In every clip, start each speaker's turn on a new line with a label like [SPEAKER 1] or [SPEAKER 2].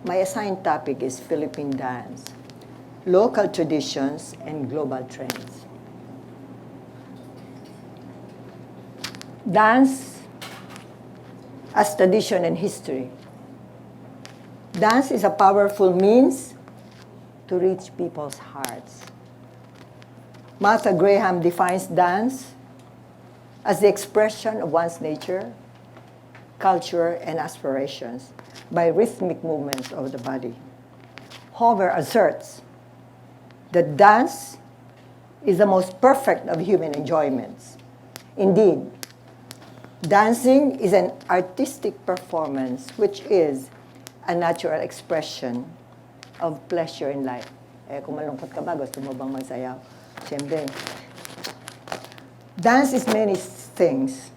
[SPEAKER 1] My assigned topic is Philippine dance, local traditions, and global trends. Dance as tradition and history. Dance is a powerful means to reach people's hearts. Martha Graham defines dance as the expression of one's nature, culture, and aspirations by rhythmic movements of the body. Homer asserts that dance is the most perfect of human enjoyments. Indeed, dancing is an artistic performance which is a natural expression of pleasure in life. Kung malungkot ka ba, gusto mo bang magsayaw? Siyempre. Dance is many things.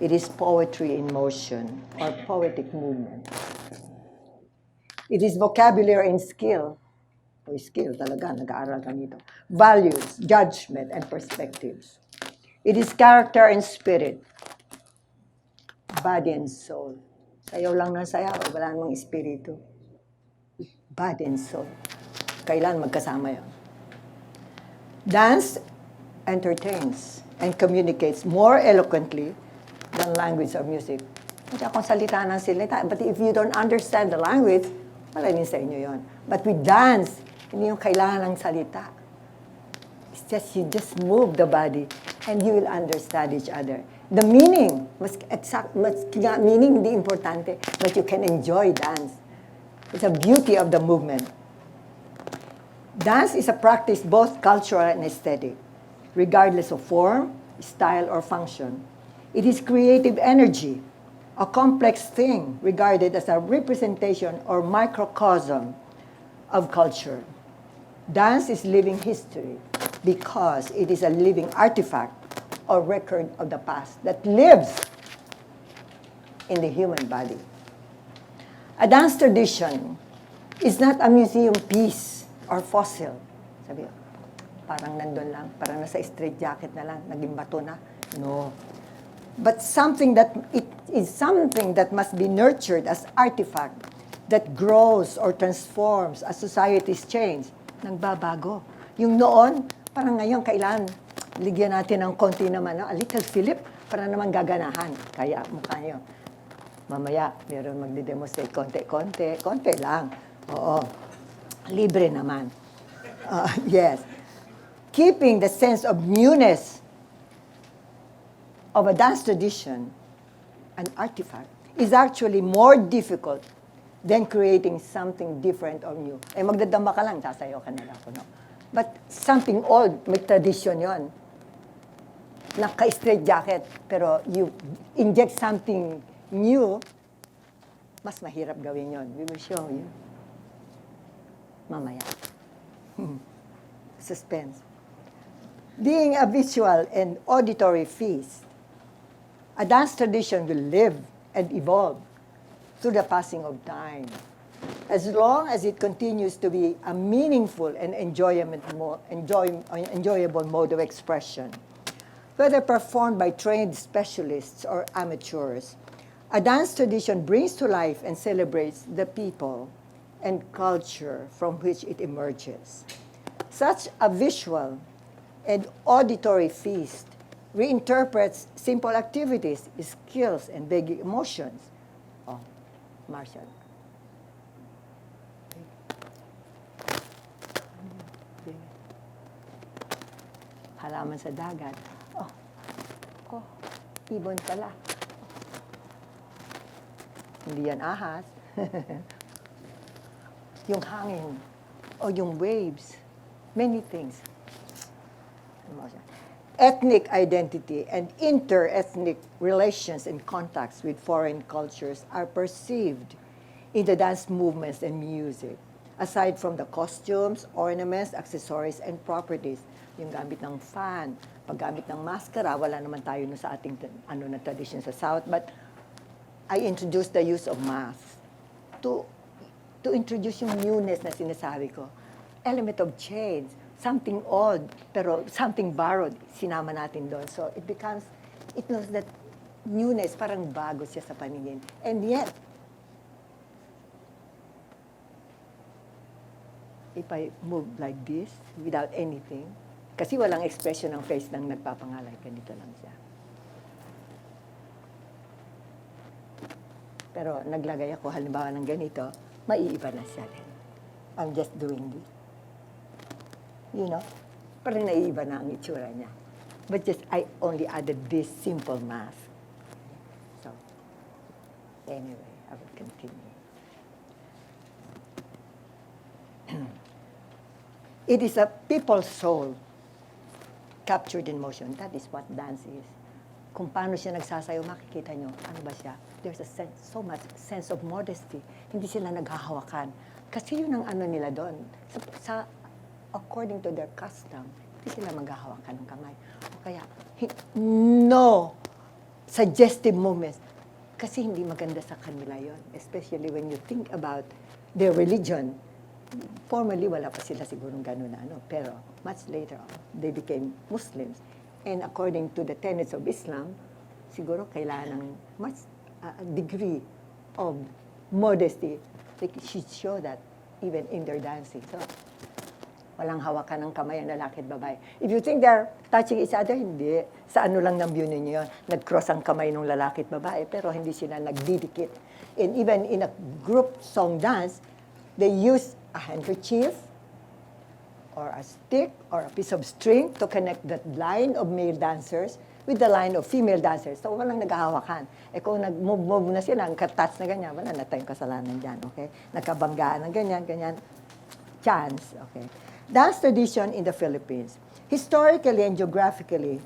[SPEAKER 1] It is poetry in motion or poetic movement. It is vocabulary and skill. Skill talaga, nag-aaral ka nito. Values, judgment, and perspectives. It is character and spirit. Body and soul. Sayaw lang ng sayaw, wala namang espiritu. Body and soul. Kailan magkasama yun? Dance entertains and communicates more eloquently than language or music. Hindi akong salita ng salita. But if you don't understand the language, wala din sa inyo yun. But with dance, hindi yung kailangan ng salita. It's just, you just move the body and you will understand each other. The meaning, meaning hindi importante, but you can enjoy dance. It's a beauty of the movement. Dance is a practice both cultural and aesthetic, regardless of form, style, or function. It is creative energy, a complex thing regarded as a representation or microcosm of culture. Dance is living history because it is a living artifact or record of the past that lives in the human body. A dance tradition is not a museum piece or fossil. Sabi, parang nandun lang, parang nasa straight jacket na lang, naging bato na. No. But it is something that must be nurtured as artifact that grows or transforms as societies change. Nagbabago. Yung noon, parang ngayon, kailan ligyan natin ng konti naman, a little Philip, para naman gaganahan. Kaya mukha nyo. Mamaya, meron magde-demonstrate konti lang. Oo. Libre naman. Yes. Keeping the sense of newness of a dance tradition, an artifact, is actually more difficult than creating something different or new. Magdadamba ka lang, sasayaw ka na lang. No? But something old, may tradition yon. Naka-straight jacket, pero you inject something new, mas mahirap gawin yon. We will show you. Mamaya. Suspense. Being a visual and auditory feast, a dance tradition will live and evolve through the passing of time, as long as it continues to be a meaningful and enjoyable mode of expression. Whether performed by trained specialists or amateurs, a dance tradition brings to life and celebrates the people and culture from which it emerges. Such a visual and auditory feast reinterprets simple activities, skills, and big emotions. Oh, Marshall. Halaman sa dagat. Oh, ibon pala. Hindi yan ahas. Yung hangin. O yung waves. Many things. Ethnic identity and inter-ethnic relations and contacts with foreign cultures are perceived in the dance movements and music. Aside from the costumes, ornaments, accessories, and properties, yung gamit ng fan, paggamit ng maskara, wala naman tayo sa ating na tradition sa South, but I introduced the use of masks to introduce yung newness na sinasabi ko. Element of change, something odd, pero something borrowed, sinama natin doon. So it knows that newness, parang bago siya sa paningin. And yet, if I move like this, without anything, kasi walang expression ng face ng nagpapangalay, ganito lang siya. Pero naglagay ako, halimbawa ng ganito, maiiba na siya din. I'm just doing this. You know? Parang naiiba na ang itsura niya. But just, I only added this simple mask. So, anyway, I will continue. It is a people's soul captured in motion. That is what dance is. Kung paano siya nagsasayaw, makikita nyo, ano ba siya? There's a sense, so much sense of modesty. Hindi sila naghahawakan. Kasi yun ang ano nila doon. According to their custom, hindi sila maghahawakan ng kamay. O kaya, no suggestive movements. Kasi hindi maganda sa kanila yon. Especially when you think about their religion. Formerly, wala pa sila sigurong gano'n na ano. Pero much later on, they became Muslims. And according to the tenets of Islam, siguro kailangan ng much degree of modesty. They should show that even in their dancing. So, walang hawakan ng kamay ang lalaki at babae. If you think they're touching each other, hindi. Sa ano lang ng view ninyo yun? Nag-cross ang kamay ng lalaki at babae, pero hindi sila nagdidikit. And even in a group song dance, they use a handkerchief, or a stick, or a piece of string to connect that line of male dancers with the line of female dancers. So, walang naghahawakan. Eh kung nag-move na sila, touch na ganyan, wala na tayong kasalanan dyan, okay? Nagkabanggaan ng ganyan, chance, okay? Dance tradition in the Philippines, historically and geographically,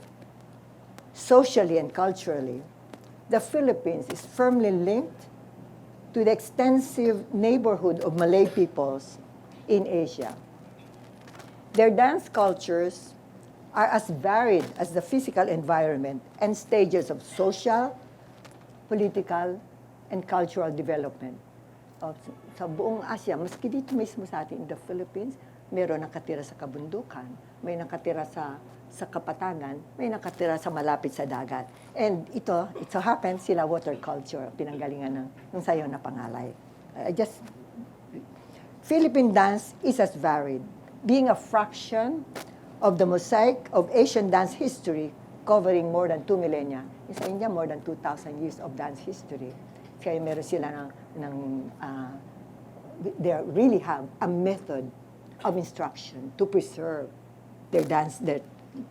[SPEAKER 1] socially and culturally, the Philippines is firmly linked to the extensive neighborhood of Malay peoples in Asia. Their dance cultures are as varied as the physical environment and stages of social, political, and cultural development. Sa buong Asia, maski dito mismo sa atin, in the Philippines, meron nakatira sa kabundukan, may nakatira sa kapatagan, may nakatira sa malapit sa dagat. And it so happens, sila water culture, pinanggalingan ng sayo na pangalay. Philippine dance is as varied, being a fraction of the mosaic of Asian dance history covering more than 2 millennia. Sa India, more than 2,000 years of dance history. Kaya meron sila they really have a method of instruction to preserve their dance, their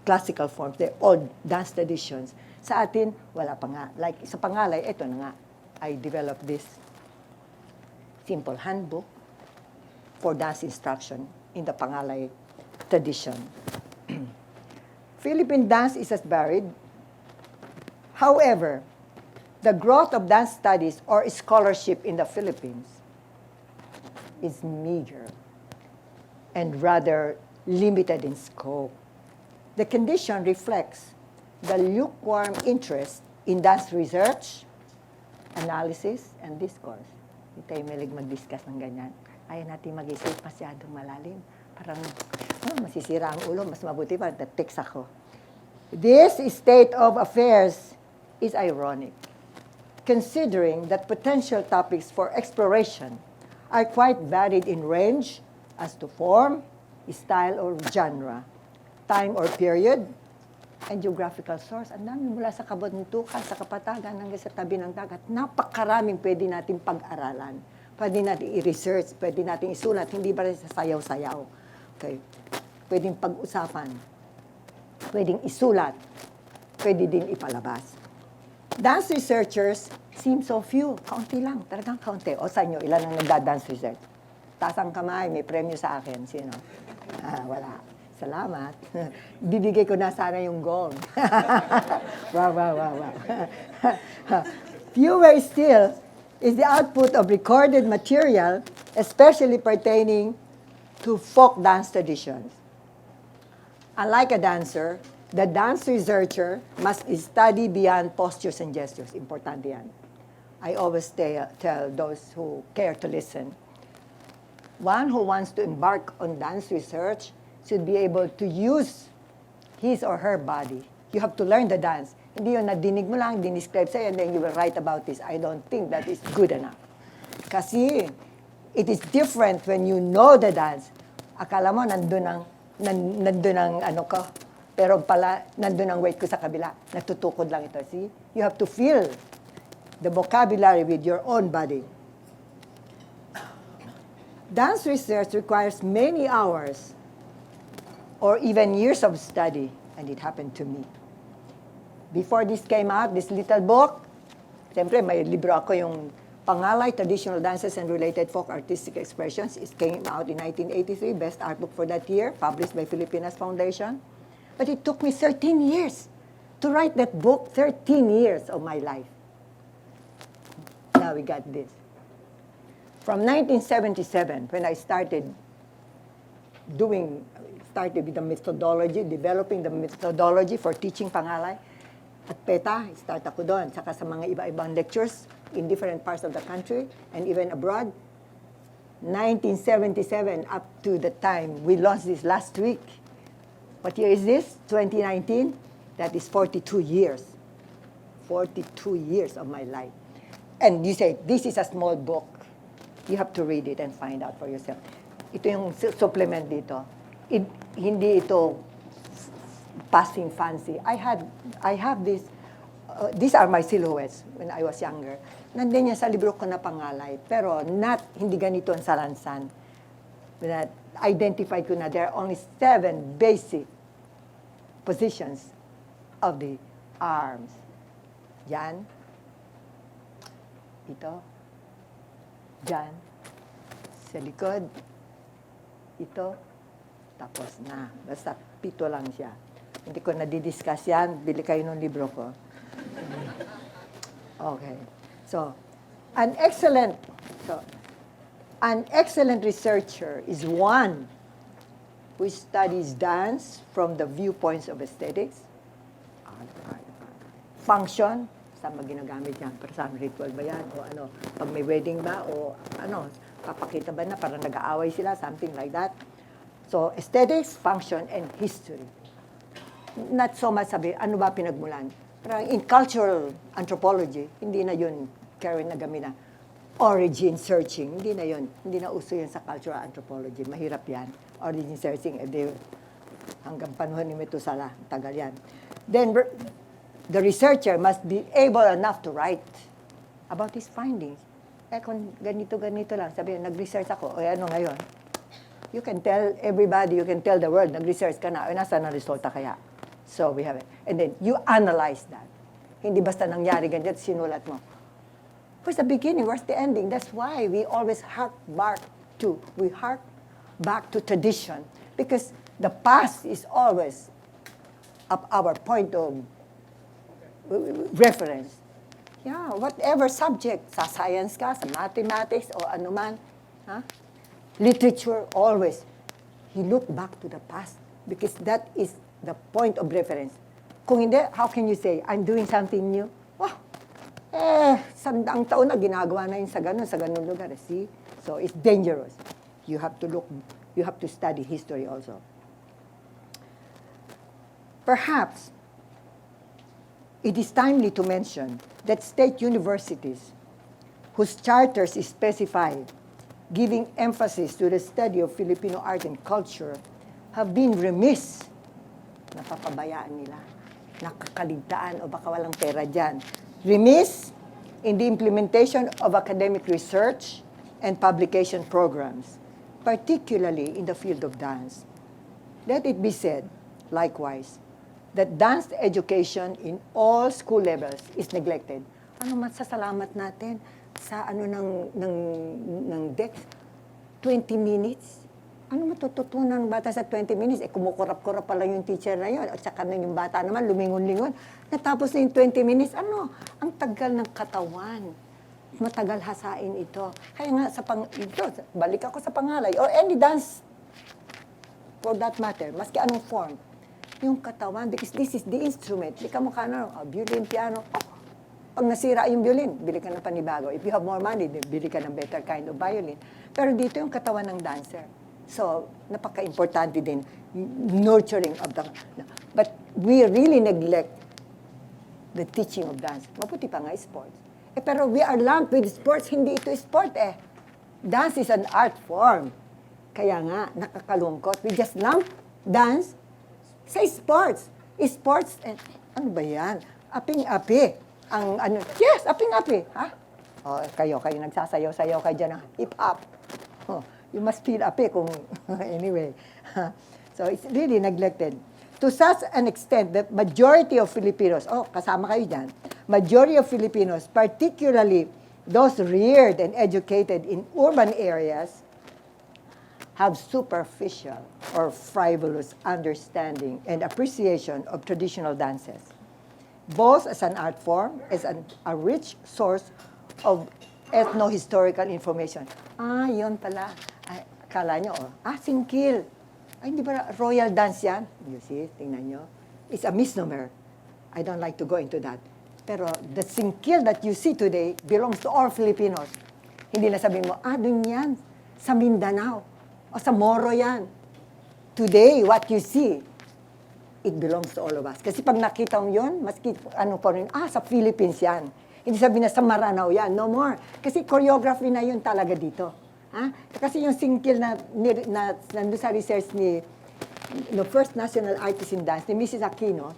[SPEAKER 1] classical forms, their old dance traditions. Sa atin, wala pa nga. Like sa Pangalay, ito na nga. I developed this simple handbook for dance instruction in the Pangalay tradition. Philippine dance is as varied. However, the growth of dance studies or scholarship in the Philippines is meager and rather limited in scope. The condition reflects the lukewarm interest in dance research, analysis, and discourse. Hindi tayo mahilig mag-discuss ng ganyan. Ayaw natin mag-isip masyadong malalim. Parang masisira ang ulo, mas mabuti pa, text ako. This state of affairs is ironic, considering that potential topics for exploration are quite varied in range as to form, style, or genre, time or period, and geographical source. Ang dami mula sa kabundukan, sa kapatagan, hanggang sa tabi ng dagat. Napakaraming pwede natin pag-aralan. Pwede natin i-research, pwede natin isulat, hindi ba rin sa sayaw-sayaw. Okay. Pwedeng pag-usapan, pwedeng isulat, pwede din ipalabas. Dance researchers seem so few. Kaunti lang, talagang kaunti. O sa inyo, ilan ang nagda-dance research? Taas ang kamay, may premyo sa akin. Sino? Wala. Salamat. Bibigay ko na sana yung gold. Wow. Fewer still is the output of recorded material, especially pertaining to folk dance traditions. Unlike a dancer, the dance researcher must study beyond postures and gestures. Importante yan. I always tell those who care to listen, one who wants to embark on dance research should be able to use his or her body. You have to learn the dance. Hindi yun, nadinig mo lang, dinescribe sa'yo, and then you will write about this. I don't think that is good enough. Kasi it is different when you know the dance. Akala mo, nandun ang ano ko. Pero pala, nandun ang weight ko sa kabila. Natutukod lang ito. See? You have to feel the vocabulary with your own body. Dance research requires many hours or even years of study, and it happened to me. Before this came out, this little book, siyempre may libro ako yung Pangalay Traditional Dances and Related Folk Artistic Expressions. It came out in 1983, best art book for that year, published by Philippine Arts Foundation. But it took me 13 years to write that book, 13 years of my life. Now we got this. From 1977, when I started with the methodology, developing the methodology for teaching Pangalay, at PETA, start ako doon, saka sa mga iba-ibang lectures in different parts of the country and even abroad. 1977 up to the time we launched this last week. What year is this? 2019? That is 42 years. 42 years of my life. And you say, this is a small book. You have to read it and find out for yourself. Ito yung supplement dito. Hindi ito passing fancy. I have this, these are my silhouettes when I was younger. Nandun yan sa libro ko na Pangalay, pero hindi ganito ang salansan. That identified ko na there are only 7 basic positions of the arms. Yan. Ito. Diyan. Sa likod. Ito. Tapos na. Basta 7 lang siya. Hindi ko na-discuss yan. Bili kayo ng libro ko. Okay. So, an excellent researcher is one who studies dance from the viewpoints of aesthetics, function, saan ba ginagamit yan? Para saan ritual ba yan? O ano, pag may wedding ba? O ano, papakita ba na parang nag-aaway sila? Something like that. So, aesthetics, function, and history. Not so much sabi, ano ba pinagmulan? Parang in cultural anthropology, hindi na yun, Karen Nagamina, origin searching, hindi na yun. Hindi na uso yun sa cultural anthropology. Mahirap yan. Origin searching, hanggang panahon ni Methuselah, tagal yan. Then, the researcher must be able enough to write about his findings. Kung ganito lang, sabi, nag-research ako, o ano ngayon? You can tell everybody, you can tell the world, nag-research ka na, o nasa na resulta kaya? So we have it. And then you analyze that. Hindi basta nangyari ganyan, sinulat mo. Where's the beginning? Where's the ending? That's why we always hark back to tradition. Because the past is always our point of reference. Yeah, whatever subject, sa science ka, sa mathematics, o anuman, literature, always, you look back to the past because that is the point of reference. Kung hindi, how can you say, I'm doing something new? Wow, sandaang taon na ginagawa na yun sa ganun lugar. See? So it's dangerous. You have to study history also. Perhaps, it is timely to mention that state universities, whose charters specify giving emphasis to the study of Filipino art and culture, have been remiss, napapabayaan nila, nakakaligtaan o baka walang pera dyan. Remiss in the implementation of academic research and publication programs, particularly in the field of dance. Let it be said, likewise, that dance education in all school levels is neglected. Ano masasalamat natin sa ng DEX? 20 minutes? Ano matututunan ng bata sa 20 minutes? Kumukurap-kurap pala yung teacher na yun. At saka yung bata naman, lumingon-lingon. Natapos na yung 20 minutes. Ano? Ang tagal ng katawan. Matagal hasain ito. Kaya nga, balik ako sa Pangalay. Or any dance, for that matter, maski anong form. Yung katawan, because this is the instrument. Di ka mukha na, violin, piano. Pag nasira yung violin, bili ka ng panibago. If you have more money, bili ka ng better kind of violin. Pero dito yung katawan ng dancer. So, napaka-importante din, nurturing of the... But we really neglect the teaching of dance. Mabuti pa nga sports. Pero we are lumped with sports, hindi ito sport . Dance is an art form. Kaya nga, nakakalungkot. We just lump dance sa sports. Sports, ano ba yan? Aping-api. Yes, aping-api. Ha? Oh, kayo nagsasayaw-sayaw kayo dyan ng hip-hop. Oh, you must feel api kung, anyway. So, it's really neglected. To such an extent that majority of Filipinos, kasama kayo dyan, majority of Filipinos, particularly those reared and educated in urban areas, have superficial or frivolous understanding and appreciation of traditional dances, both as an art form, as a rich source of ethno-historical information. Yun pala. Akala nyo, singkil. Hindi ba royal dance yan? You see, tingnan nyo. It's a misnomer. I don't like to go into that. Pero the singkil that you see today belongs to all Filipinos. Hindi na sabihin mo, dun yan, sa Mindanao, o sa Moro yan. Today, what you see, it belongs to all of us. Kasi pag nakita mo yun, maski sa Philippines yan. Hindi sabihin na sa Maranao yan, no more. Kasi choreography na yun talaga dito. Kasi yung singkil na nandun sa research ni first national artist in dance, ni Mrs. Aquino,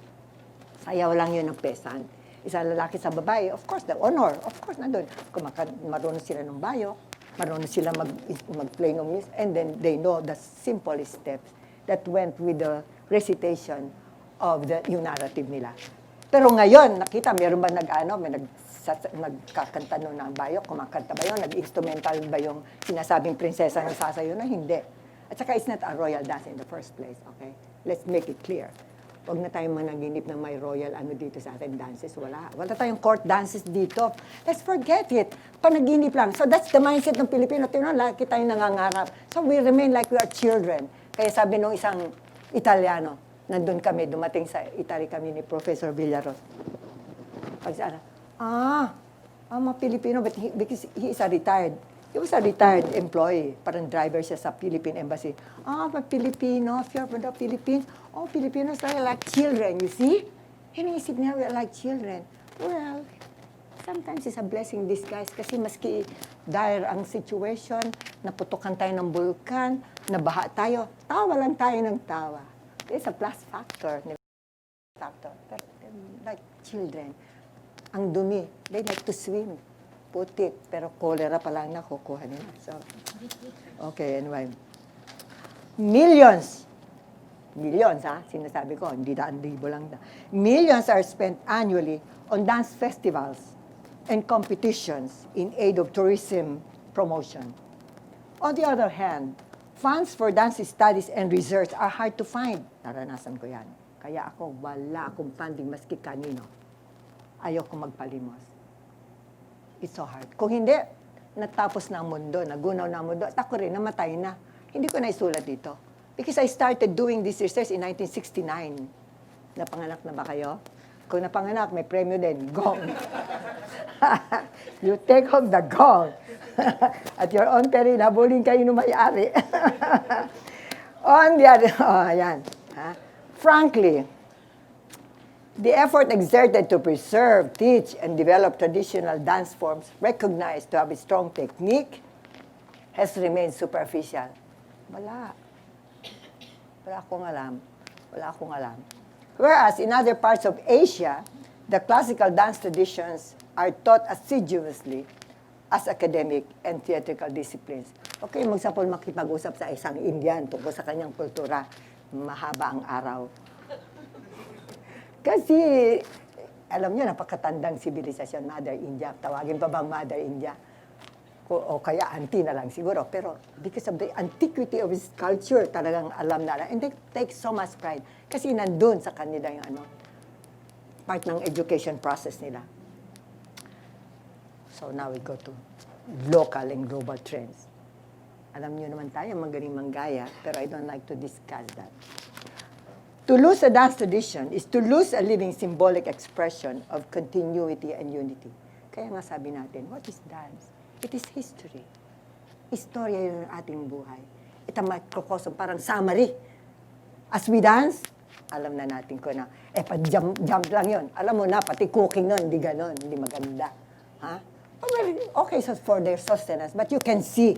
[SPEAKER 1] sayaw lang yun ng pesan. Isang lalaki sa babae, of course, the honor, of course, nandun. Marunong sila ng bayo, marunong sila mag-play ng music, and then they know the simple steps that went with the recitation of yung narrative nila. Pero ngayon, nakita, meron ba nagkakanta nun ng bayo, kumakanta ba yun, nag-instrumental ba yung sinasabing prinsesa ng sasayo na? Hindi. At saka it's not a royal dance in the first place, okay? Let's make it clear. Huwag na tayong managinip ng may royal dito sa ating dances. Wala tayong court dances dito. Let's forget it. Panaginip lang. So that's the mindset ng Pilipino. Lagi tayong nangangarap. So we remain like we are children. Kaya sabi nung isang Italiano, nandun kami, dumating sa Italy kami ni Professor Villaros. Pagsabi, mga Pilipino, but because he is a retired. He was a retired employee. Parang driver siya sa Philippine Embassy. But Filipino, if you're from the Philippines, Filipinos are like children, you see? Iniisip niya, we're like children. Well, sometimes it's a blessing in disguise kasi maski dire ang situation, naputukan tayo ng bulkan, nabaha tayo, tawa lang tayo ng tawa. It's a plus factor. But like children. Ang dumi. They like to swim. Putik. Pero cholera pa lang nakukuha nila. So, okay, anyway. Millions, sinasabi ko, hindi daan-libo lang. Millions are spent annually on dance festivals and competitions in aid of tourism promotion. On the other hand, funds for dance studies and research are hard to find. Naranasan ko yan. Kaya wala akong funding maski kanino. Ayoko magpalimos. It's so hard. Kung hindi, natapos na ang mundo, nagunaw na ang mundo, at ako rin, namatay na. Hindi ko na isulat dito. Because I started doing this research in 1969. Napanganak na ba kayo? Kung napanganak, may premyo din. Gong. You take home the gong. At your own peril, habulin kayo ng may-ari. On the other, ayan. Frankly, the effort exerted to preserve, teach, and develop traditional dance forms recognized to have a strong technique has remained superficial. Wala akong alam. Whereas in other parts of Asia, the classical dance traditions are taught assiduously as academic and theatrical disciplines. Okay, magsapol makipag-usap sa isang Indian tungkol sa kanyang kultura. Mahaba ang araw. Kasi, alam nyo, napakatandang sibilisasyon, Mother India. Tawagin pa bang Mother India? O kaya auntie na lang siguro. Pero because of the antiquity of his culture, talagang alam na. And they take so much pride. Kasi nandun sa kanila yung part ng education process nila. So now we go to local and global trends. Alam nyo naman tayo, magaling manggaya, pero I don't like to discuss that. To lose a dance tradition is to lose a living symbolic expression of continuity and unity. Kaya nga sabi natin, what is dance? It is history. Istorya yun ng ating buhay. Ito microcosm, parang summary. As we dance, alam na natin ko na, pa-jump lang yun. Alam mo na, pati cooking nun, hindi ganon, hindi maganda. Ha? Well, okay, so for their sustenance, but you can see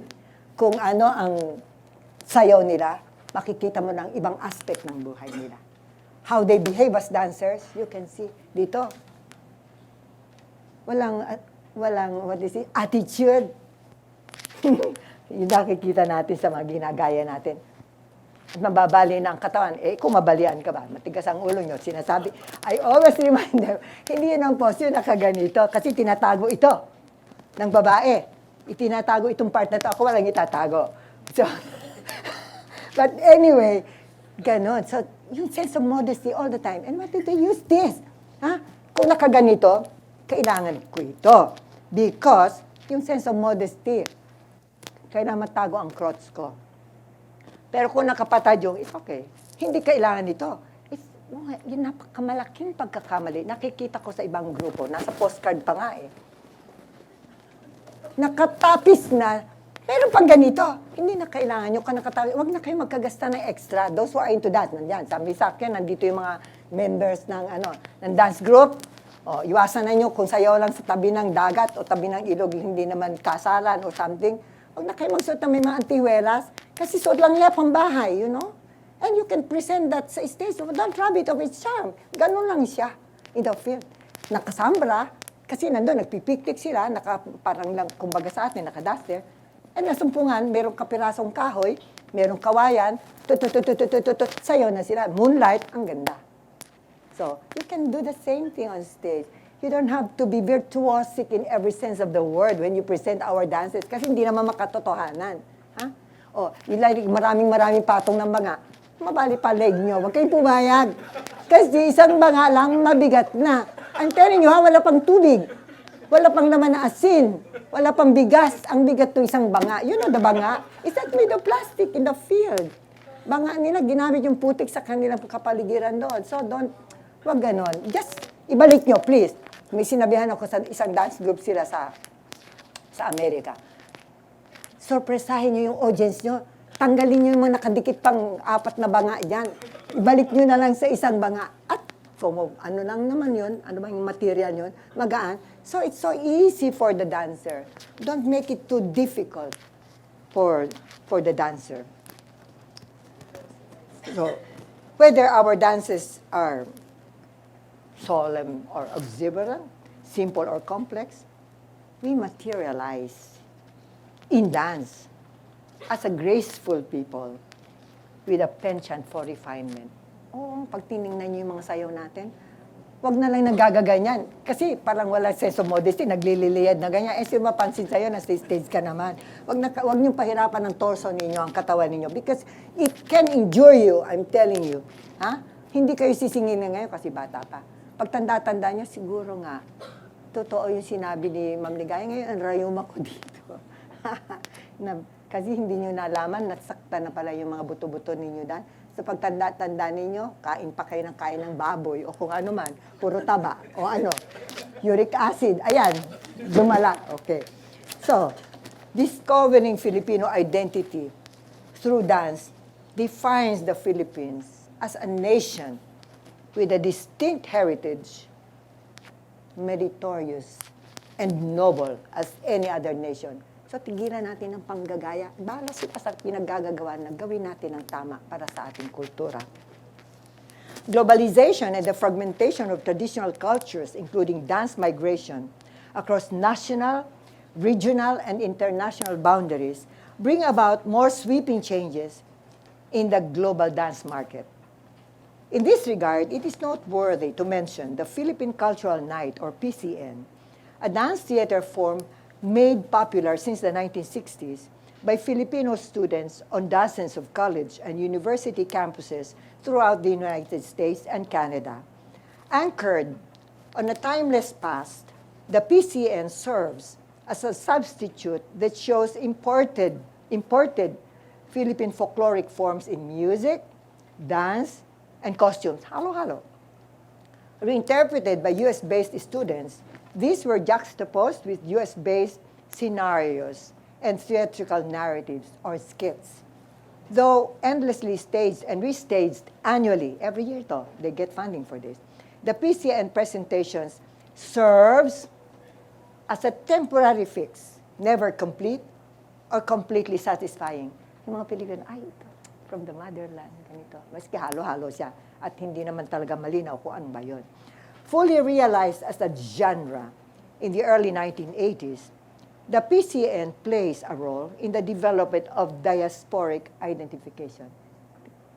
[SPEAKER 1] kung ano ang sayaw nila, makikita mo ng ibang aspect ng buhay nila. How they behave as dancers, you can see dito. Walang what is it? Attitude. Yung nakikita natin sa mga ginagaya natin. At mababali na ang katawan. Kung mabalian ka ba, matigas ang ulo nyo, sinasabi, I always remind them, hindi yun ang pose yun nakaganito, kasi tinatago ito ng babae. Itinatago itong part na ito, ako walang itatago. So, but anyway, ganon. So, yung sense of modesty all the time. And what did they use this? Ha? Kung nakaganito, kailangan ko ito. Because, yung sense of modesty, kailangan matago ang crotch ko. Pero kung nakapatad yung, it's okay. Hindi kailangan ito. Yung napakamalaking pagkakamali, nakikita ko sa ibang grupo, nasa postcard pa nga eh. Nakatapis na, pero pag ganito, hindi na kailangan yung nakatapis. Huwag na kayo magkagasta ng extra. Those who are into that, nandyan. Sabi sa akin, nandito yung mga members ng dance group. Iwasan na nyo kung sayaw lang sa tabi ng dagat o tabi ng ilog, hindi naman kasalan or something. Huwag na kayo magsuot ng may mga antiwelas. Kasi suot lang nila pambahay, you know? And you can present that sa stage. Don't rob it of its charm. Ganun lang siya in the field. Nakasambra, kasi nandun, nagpipiktik sila, parang lang, kumbaga sa atin, nakaduster. And nasumpungan, merong kapirasong kahoy, merong kawayan, sayaw na sila. Moonlight, ang ganda. So, you can do the same thing on stage. You don't have to be virtuosic in every sense of the word when you present our dances kasi hindi naman makatotohanan. Ha? Maraming patong ng banga. Mabali pa leg nyo. Huwag kayong pumayag. Kasi isang banga lang, mabigat na. I'm telling you, wala pang tubig. Wala pang laman na asin. Wala pang bigas. Ang bigat to isang banga. You know the banga? It's not made of plastic in the field. Banga nila, ginamit yung putik sa kanilang kapaligiran doon. So wag ganon. Just ibalik nyo, please. May sinabihan ako sa isang dance group sila sa Amerika. Sorpresahin nyo yung audience nyo. Tanggalin nyo yung mga nakadikit pang 4 na banga dyan. Ibalik nyo na lang sa isang banga. At ano lang naman yun, ano bang material yun, magaan. So it's so easy for the dancer. Don't make it too difficult for the dancer. So, whether our dances are solemn or exuberant, simple or complex, we materialize in dance as a graceful people with a penchant for refinement. Pag tinignan niyo yung mga sayaw natin, wag na lang nagagaganyan. Kasi parang wala sense of modesty, naglililiyad na ganyan. Mapansin sa'yo, nasa stage ka naman. Wag niyong pahirapan ng torso ninyo, ang katawan ninyo. Because it can injure you, I'm telling you. Ha? Hindi kayo sisingin na ngayon kasi bata pa. Pag tanda-tanda niyo, siguro nga, totoo yung sinabi ni Ma'am Ligaya, ngayon ang rayuma ko dito. Kasi hindi niyo nalaman, nasakta na pala yung mga buto-buto ninyo dyan. Sa pagtanda-tanda ninyo, kain pa kayo ng baboy o kung ano man, puro taba o uric acid. Ayan, lumala. Okay. So, discovering Filipino identity through dance defines the Philippines as a nation with a distinct heritage, meritorious, and noble as any other nation. So, tigilan natin ng panggagaya. Bahala sila sa pinaggagawa na gawin natin ang tama para sa ating kultura. Globalization and the fragmentation of traditional cultures, including dance migration, across national, regional, and international boundaries, bring about more sweeping changes in the global dance market. In this regard, it is noteworthy to mention the Philippine Cultural Night, or PCN, a dance theater form made popular since the 1960s by Filipino students on dozens of college and university campuses throughout the United States and Canada. Anchored on a timeless past, the PCN serves as a substitute that shows imported Philippine folkloric forms in music, dance, and costumes, halo-halo. Reinterpreted by US-based students, these were juxtaposed with US-based scenarios and theatrical narratives or skits. Though endlessly staged and restaged annually, every year they get funding for this, the PCN presentations serves as a temporary fix, never complete or completely satisfying. Yung mga Pilipino, ay, ito, from the motherland, ganito. Maski halo-halo siya. At hindi naman talaga malinaw kung ano ba yun. Fully realized as a genre in the early 1980s, the PCN plays a role in the development of diasporic identification.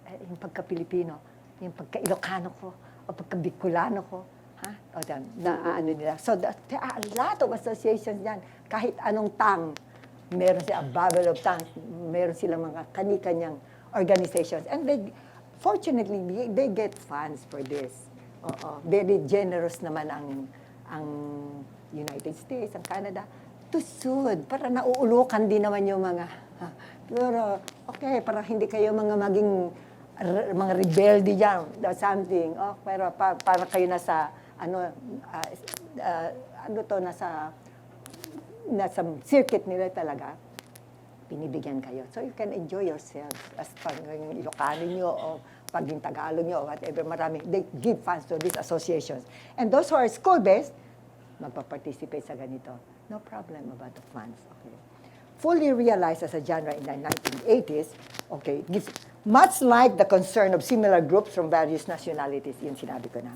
[SPEAKER 1] Yung pagka-Pilipino, yung pagka-Ilocano ko, o pagka-Bicolano ko, ha? O yan, ano nila. So, there are a lot of associations yan. Kahit anong tang, meron sila, a babel of tongues, meron silang mga kani-kanyang organizations. And fortunately, they get funds for this. Very generous naman ang United States, ang Canada, to soothe, para nauulukan din naman yung mga, pero, okay, para hindi kayo maging mga rebelde dyan, or something, pero para kayo nasa, nasa circuit nila talaga, binibigyan kayo. So you can enjoy yourself as pag yung Ilocano nyo, o pag yung Tagalog nyo, or whatever, marami. They give funds to these associations. And those who are school-based, magpa-participate sa ganito. No problem about the funds. Okay. Fully realized as a genre in the 1980s, okay, much like the concern of similar groups from various nationalities, yun sinabi ko na.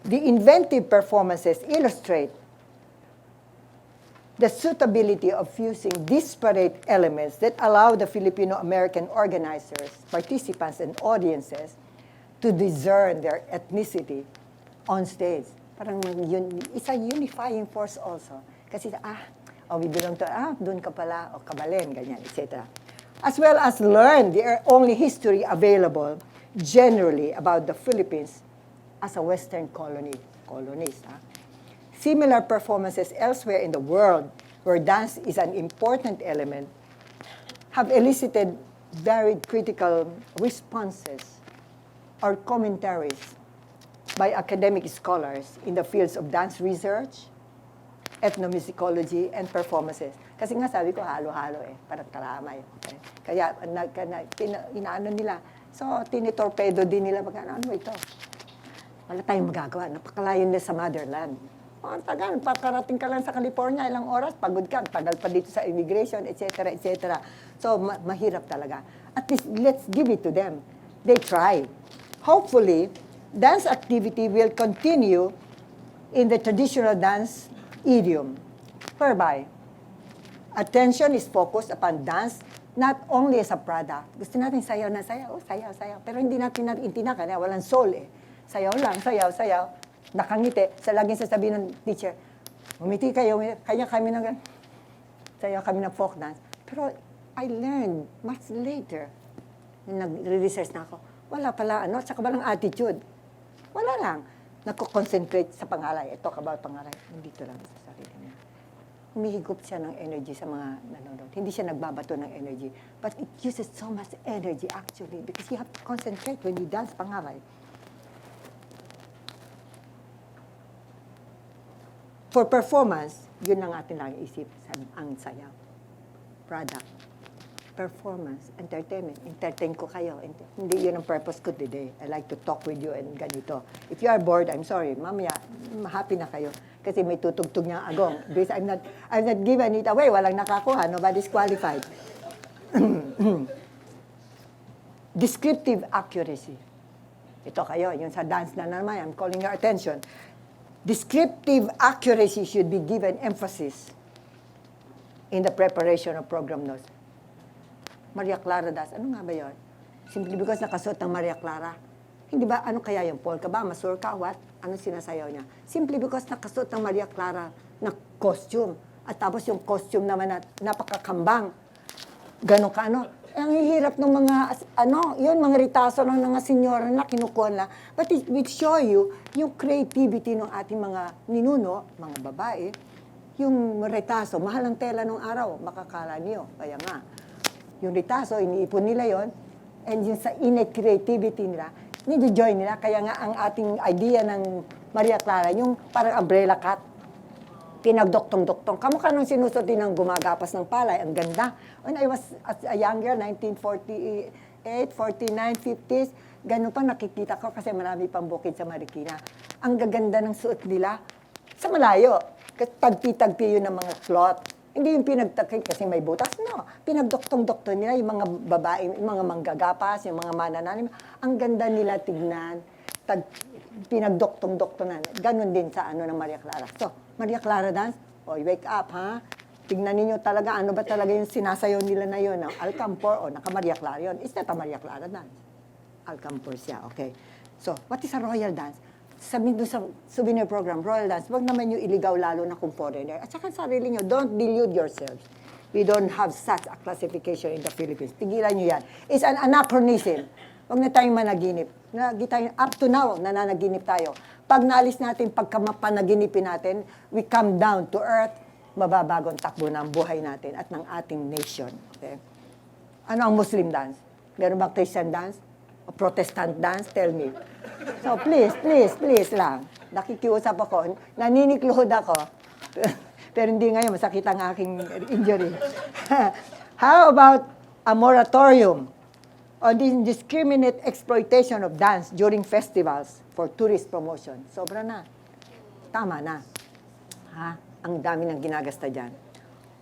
[SPEAKER 1] The inventive performances illustrate the suitability of fusing disparate elements that allow the Filipino-American organizers, participants, and audiences to discern their ethnicity on stage. Parang it's a unifying force also. Kasi, we belong to, doon ka pala, o kabalen, ganyan, etc. As well as learn the only history available generally about the Philippines as a Western colonies. Similar performances elsewhere in the world, where dance is an important element, have elicited very critical responses or commentaries by academic scholars in the fields of dance research, ethnomusicology, and performances. Kasi nga sabi ko, halo-halo parang kalamay. Okay? Kaya, inaano nila. So, tinitorpedo din nila, ano ito? Wala tayong magagawa, napakalayo nila sa motherland. Ang tagal, pakarating ka lang sa California, ilang oras, pagod ka, tagal pa dito sa immigration, etc., etc. So, mahirap talaga. At least, let's give it to them. They try. Hopefully, dance activity will continue in the traditional dance idiom, whereby attention is focused upon dance not only as a product. Gusto natin sayaw na sayaw, sayaw. Pero hindi natin intinaka, walang soul Sayaw lang, sayaw. Nakangiti. Sa laging sasabihin ng teacher, umiti kayo, kaya kami sayaw kami ng folk dance. Pero I learned much later, nag-research na ako, wala pala, tsaka walang attitude. Wala lang. Nagko-concentrate sa Pangalay. Talk about Pangalay. Nandito lang sa sarili niya. Humihigop siya ng energy sa mga nanonood. Hindi siya nagbabato ng energy. But it uses so much energy actually because you have to concentrate when you dance Pangalay. For performance, yun ang atin lang isip, ang sayaw. Product. Performance, entertainment. Entertain ko kayo. Hindi yun ang purpose ko today. I like to talk with you and ganito. If you are bored, I'm sorry. Mamaya, happy na kayo. Kasi may tutugtog niyang agong. Because I'm not given it away. Walang nakakuha. Nobody's qualified. Descriptive accuracy. Ito kayo, yun sa dance na naman. I'm calling your attention. Descriptive accuracy should be given emphasis in the preparation of program notes. Maria Clara dance. Ano nga ba yun? Simply because nakasuot ng Maria Clara. Hindi ba, ano kaya yung polka ba? Mazurka? What? Ano sinasayaw niya? Simply because nakasuot ng Maria Clara na costume. At tapos yung costume naman na napakakambang. Ganon ka, ang hirap ng mga, yun, mga ritaso ng mga senyora na kinukuha na. But it will show you yung creativity ng ating mga ninuno, mga babae. Yung ritaso, mahal ang tela ng araw, makakala niyo. Kaya nga, yung ritaso, iniipon nila yon, and yung sa innate creativity nila, nid-join nila. Kaya nga ang ating idea ng Maria Clara, yung parang umbrella cut, pinagdoktong-doktong. Kamukha nung sinusutin ng gumagapas ng palay, ang ganda. When I was a young girl, 1948, 49, 50s, ganun pa nakikita ko kasi marami pang bukid sa Marikina. Ang gaganda ng suot nila sa malayo. Kasi tagpi-tagpi yun ng mga cloth. Hindi yung pinagtakip kasi may butas, no. Pinagdoktong-doktor nila yung mga babae, yung mga manggagapas, yung mga manananim. Ang ganda nila tignan. Pinagdoktong-doktor na. Ganon din sa ano ng Maria Clara. So, Maria Clara dance, wake up, ha? Tignan ninyo talaga, ano ba talaga yung sinasayaw nila na yun? No? Alcampor o naka-Maria Clara yun. Is that a Maria Clara dance? Alcampor siya, okay. So, what is a royal dance? Sabi doon sa souvenir program, royal dance, wag naman yung iligaw lalo na kung foreigner. At saka sarili nyo, don't delude yourselves. We don't have such a classification in the Philippines. Tigilan nyo yan. It's an anachronism. Wag na tayong managinip. Up to now, nananaginip tayo. Pag naalis natin, pagkamapanaginipin natin, we come down to earth, mababagong takbo ng buhay natin at ng ating nation. Okay? Ano ang Muslim dance? Meron ba Christian dance? O Protestant dance? Tell me. So please lang. Nakikiusap ako, naninikluhod ako. Pero hindi ngayon, masakit ang aking injury. How about a moratorium on the indiscriminate exploitation of dance during festivals for tourist promotion? Sobra na. Tama na. Ha? Ang dami ng ginagasta dyan.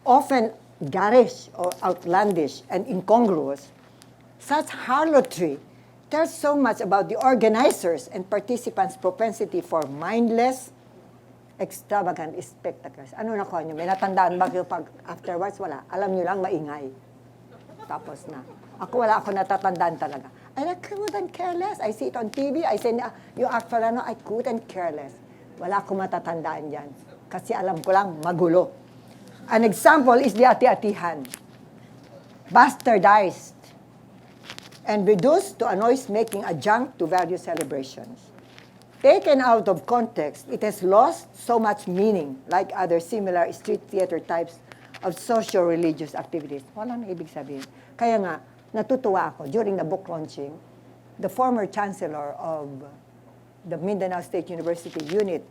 [SPEAKER 1] Often garish or outlandish and incongruous, such harlotry tells so much about the organizers and participants' propensity for mindless, extravagant spectacles. Ano nakuha nyo? May natandaan ba kayo pag afterwards? Wala. Alam nyo lang, maingay. Tapos na. Ako wala ako natatandaan talaga. I couldn't care less. I see it on TV. I say, you act for ano, I couldn't care less. Wala akong matatandaan dyan. Kasi alam ko lang, magulo. An example is the ati-atihan. Bastardized and reduced to a noise-making adjunct to various celebrations. Taken out of context, it has lost so much meaning, like other similar street theater types of socio-religious activities. Wala nang ibig sabihin. Kaya nga, natutuwa ako, during the book launching, the former chancellor of the Mindanao State University unit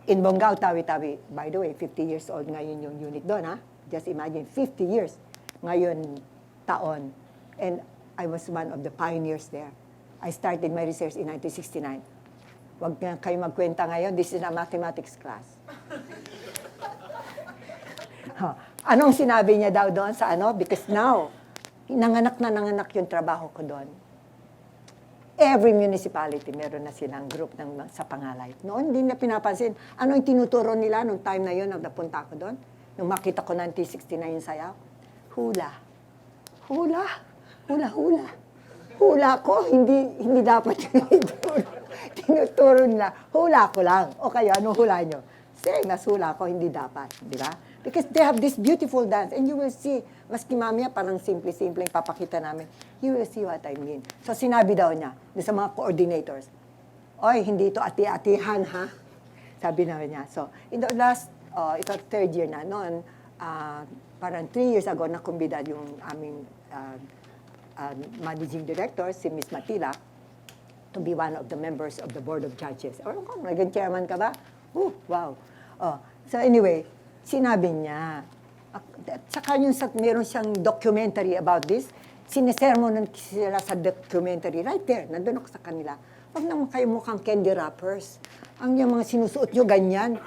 [SPEAKER 1] in Bongao, Tawi-Tawi, by the way, 50 years old ngayon yung unit doon, ha? Just imagine, 50 years ngayon taon. And I was one of the pioneers there. I started my research in 1969. Huwag na kayo magkwenta ngayon, this is a mathematics class. Anong sinabi niya daw doon sa ano? Because now, nanganak yung trabaho ko doon. Every municipality, meron na silang group sa Pangalay. Noon, hindi na pinapansin. Ano yung tinuturo nila nung time na yun, nung napunta ko doon? Nung makita ko 1969 yung sayaw? Hula. Hula. Hula-hula. Hula ko, hindi dapat yung tinuturo nila. Hula ko lang. O kaya, anong hula nyo? Same as hula ko, hindi dapat. Di ba? Because they have this beautiful dance. And you will see, maski mamaya parang simple-simple yung papakita namin, you will see what I mean. So sinabi daw niya, sa mga coordinators, oy, hindi ito ati-atihan, ha? Sabi naman niya. So, in the last, ito third year na, noon, parang 3 years ago, nakumbida yung aming managing director, si Ms. Matila, to be one of the members of the Board of Judges. Or kung naging chairman ka ba? Wow. So anyway, sinabi niya, saka yung meron siyang documentary about this, sinesermonan sila sa documentary, right there, nandun ako sa kanila. Huwag naman kayo mukhang candy wrappers. Ang yung mga sinusuot nyo, ganyan.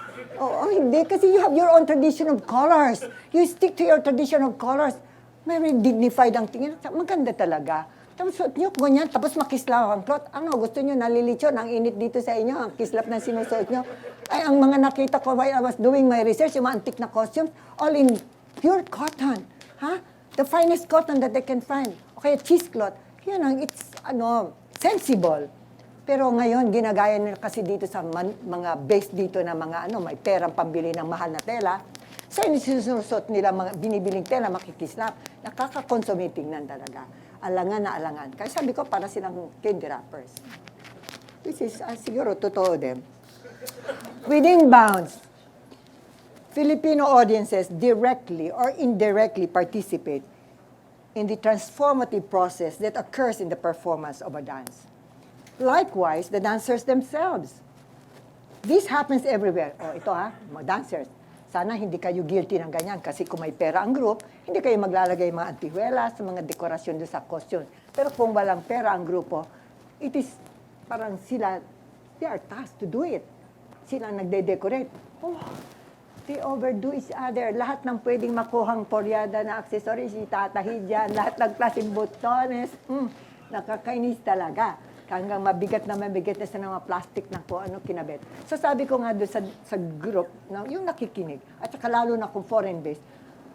[SPEAKER 1] Hindi, kasi you have your own tradition of colors. You stick to your tradition of colors. Very dignified ang tingin. Maganda talaga. Tapos suot nyo, ganyan. Tapos makislap ang cloth. Ano, gusto nyo nalilitsyon? Ang init dito sa inyo. Ang kislap na sinusuot nyo. Ay, ang mga nakita ko while I was doing my research, yung mga antique na costumes, all in pure cotton. Ha? The finest cotton that they can find. O kaya cheesecloth. Yun ang, it's, sensible. Pero ngayon, ginagaya nila kasi dito sa mga base dito na mga, may perang pambili ng mahal na tela. So, sinususot nila mga binibiling tela, makikislap. Nakaka-consummating nan talaga. Alangan na alangan. Kaya sabi ko, para silang candy wrappers. Which is, siguro, totoo din. Within bounds, Filipino audiences directly or indirectly participate in the transformative process that occurs in the performance of a dance. Likewise, the dancers themselves. This happens everywhere. Ito mga dancers. Sana hindi kayo guilty ng ganyan kasi kung may pera ang group, hindi kayo maglalagay mga antihuelas, mga dekorasyon doon sa costume. Pero kung walang pera ang grupo, it is parang sila, they are tasked to do it. Sila nagde-decorate. They overdo each other. Lahat ng pwedeng makuhang poryada na accessories, itatahi dyan. Lahat ng klaseng botones. Nakakainis talaga. Hanggang mabigat na sa mga plastic na kung ano kinabit. So sabi ko nga doon sa group, yung nakikinig, at saka lalo na kung foreign-based,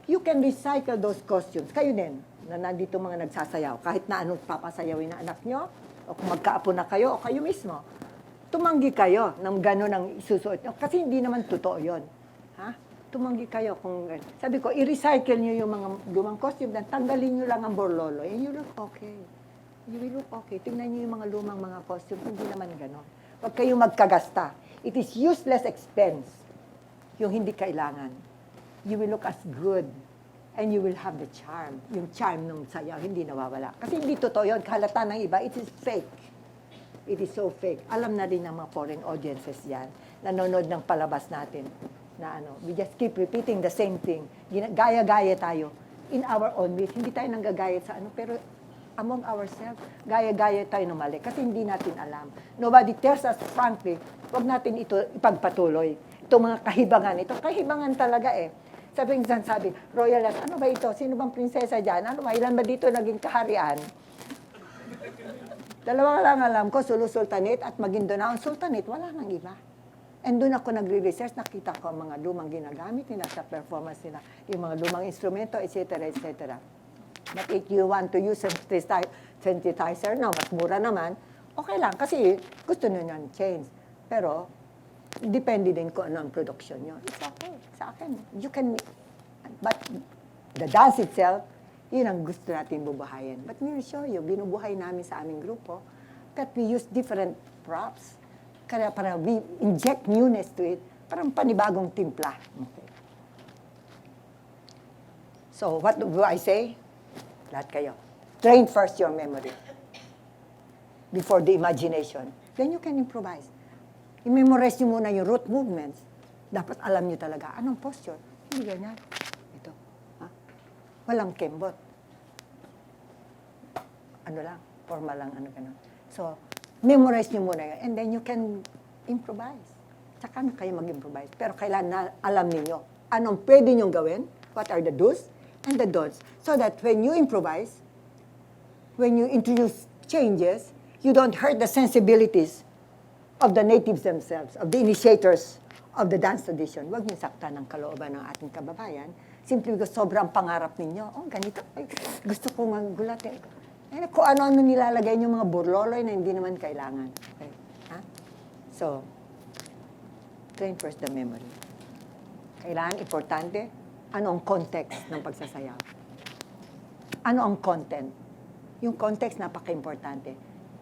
[SPEAKER 1] you can recycle those costumes. Kayo din, na nandito mga nagsasayaw. Kahit na anong papasayawin na anak nyo, o kung magkaapo na kayo, o kayo mismo. Tumanggi kayo ng gano'n ang isusuot nyo. Kasi hindi naman totoo yun. Ha? Tumanggi kayo kung... Sabi ko, i-recycle nyo yung mga lumang costume na tanggalin nyo lang ang borlolo. And you look okay. You will look okay. Tingnan nyo yung mga lumang mga costume. Hindi naman gano'n. Huwag kayong magkagasta. It is useless expense. Yung hindi kailangan. You will look as good. And you will have the charm. Yung charm ng sayaw, hindi nawawala. Kasi hindi totoo yun. Kahalata ng iba, it is fake. It is so fake. Alam na din ng mga foreign audiences yan. Nanonood ng palabas natin. Na we just keep repeating the same thing. Gaya-gaya tayo. In our own ways. Hindi tayo nanggagaya sa pero among ourselves, gaya-gaya tayo ng mali. Kasi hindi natin alam. Nobody tells us frankly, wag natin ito ipagpatuloy. Itong mga kahibangan. Ito kahibangan talaga Sabi, royal, ano ba ito? Sino bang prinsesa dyan? Ano ba? Ilan ba dito naging kaharian? Dalawa lang alam ko, Sulu Sultanate at Maguindanao Sultanate, wala nang iba. And doon ako nagre-research, nakita ko ang mga lumang ginagamit nila sa performance nila, yung mga lumang instrumento, etc., etc. But if you want to use synthesizer, mas mura naman, okay lang, kasi gusto nyo nyan change. Pero, depende din kung ano ang production nyo. It's okay, sa akin. You can, but the dance itself, yun ang gusto natin bubuhayin. But we will show you, binubuhay namin sa aming grupo, that we use different props, kaya para we inject newness to it, parang panibagong timpla. Okay. So, what do I say? Lahat kayo. Train first your memory before the imagination. Then you can improvise. I-memorize nyo muna yung root movements. Dapat alam nyo talaga, anong posture? Hindi ganyan. Ito. Walang kembot. Ano lang, formal lang, ganun. So, memorize nyo muna yun. And then you can improvise. Saka na kayo mag-improvise. Pero kailangan na alam niyo anong pwede nyong gawin, what are the do's and the don'ts. So that when you improvise, when you introduce changes, you don't hurt the sensibilities of the natives themselves, of the initiators of the dance tradition. Huwag niyo saktan ng kalooban ng ating kababayan, simply because sobrang pangarap ninyo. Ganito. Ay, gusto ko magulat. Kung ano-ano nilalagay niyo mga burloloy na hindi naman kailangan. Okay? So, train first the memory. Kailangan, importante, ano ang context ng pagsasayaw? Ano ang content? Yung context, napaka-importante.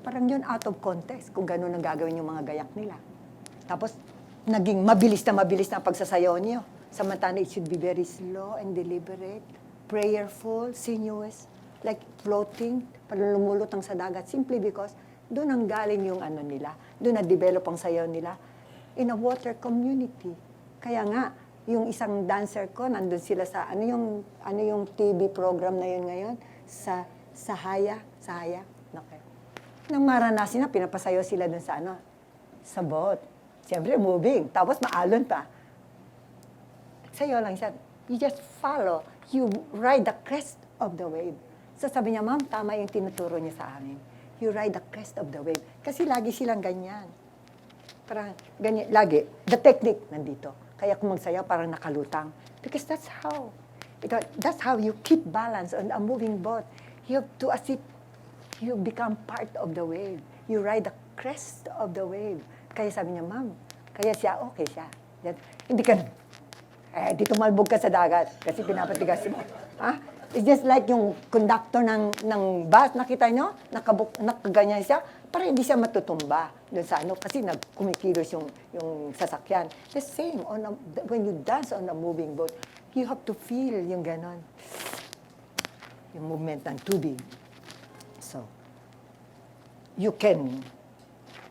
[SPEAKER 1] Parang yun out of context kung gano'n ang gagawin yung mga gayak nila. Tapos, naging mabilis na pagsasayaw niyo. Samantala, it should be very slow and deliberate, prayerful, sinuous, like floating, parang lumulutang sa dagat, simply because doon ang galing yung nila, doon na-develop ang sayaw nila in a water community. Kaya nga, yung isang dancer ko, nandun sila sa, ano yung TV program na yun ngayon? Sa Sahaya. Okay. Nang maranasin na, pinapasayaw sila dun sa sa boat. Siyempre, moving. Tapos maalon pa. Sayaw lang siya. You just follow. You ride the crest of the wave. So sabi niya, ma'am, tama yung tinuturo niya sa amin. You ride the crest of the wave. Kasi lagi silang ganyan. Parang ganyan, lagi. The technique nandito. Kaya kung magsayaw, parang nakalutang. Because that's how you keep balance on a moving boat. You have to, as if you become part of the wave. You ride the crest of the wave. Kaya sabi niya, ma'am, kaya siya, okay siya. Hindi ka, di tumalbog ka sa dagat kasi pinapatigas mo. It's just like yung conductor ng bus, nakita nyo? Nakaganyan siya, para hindi siya matutumba dun sa kasi kumikilos yung sasakyan. The same, when you dance on a moving boat, you have to feel yung ganon. Yung movement ng tubig. So, you can,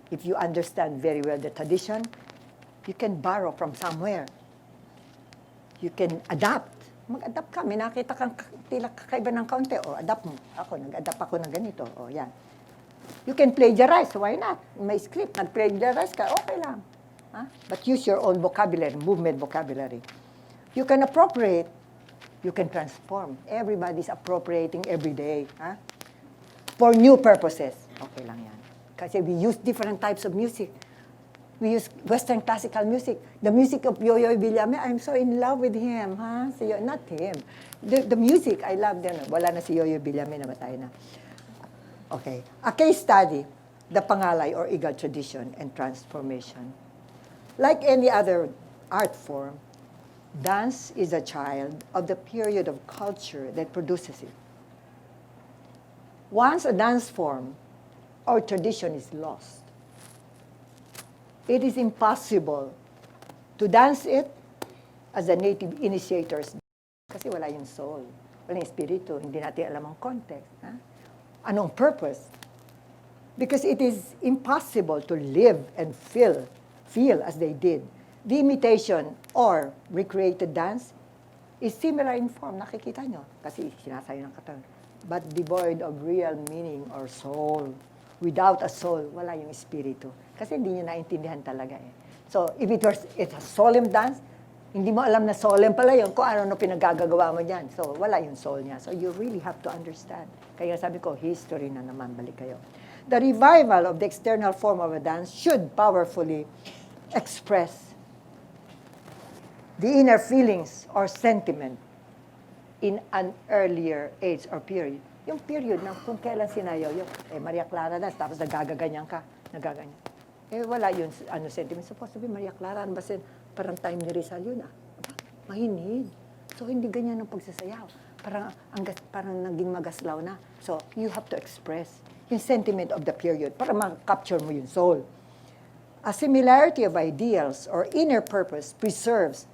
[SPEAKER 1] if you understand very well the tradition, you can borrow from somewhere. You can adapt. Mag-adapt ka. May nakita kang tila kakaiba ng kaunti. Adapt mo. Nag-adapt ako ng ganito. Yan. You can plagiarize. Why not? May script. Nag-plagiarize ka. Okay lang. But use your own vocabulary, movement vocabulary. You can appropriate, you can transform. Everybody's appropriating every day. For new purposes. Okay lang yan. Kasi we use different types of music. We use Western classical music. The music of Yo-Yo Villame, I'm so in love with him. Not him. The music, I love them. Wala na si Yo-Yo Villame, namatay na. Okay. A case study, the Pangalay or Igal tradition and transformation. Like any other art form, dance is a child of the period of culture that produces it. Once a dance form or tradition is lost, it is impossible to dance it as the native initiators. Kasi wala yung soul, wala yung espiritu, hindi natin alam ang context. Anong purpose? Because it is impossible to live and feel as they did. The imitation or recreated dance is similar in form. Nakikita nyo, kasi sinasayo ng katawan. But devoid of real meaning or soul. Without a soul, wala yung espiritu. Kasi hindi nyo naintindihan talaga eh. So, if it's a solemn dance, hindi mo alam na solemn pala yun kung ano pinagagagawa mo dyan. So, wala yung soul niya. So, you really have to understand. Kaya sabi ko, history na naman, balik kayo. The revival of the external form of a dance should powerfully express the inner feelings or sentiment in an earlier age or period. Yung period na kung kailan sinayaw yung, Maria Clara dance, tapos nagagaganyan ka, nagaganyan. Wala yun, sentiment. Supposed to be Maria Clara, ano ba parang time ni Rizal yun, mahinid. So, hindi ganyan ang pagsasayaw. Parang naging magaslaw na. So, you have to express yung sentiment of the period para ma-capture mo yung soul. A similarity of ideals or inner purpose preserves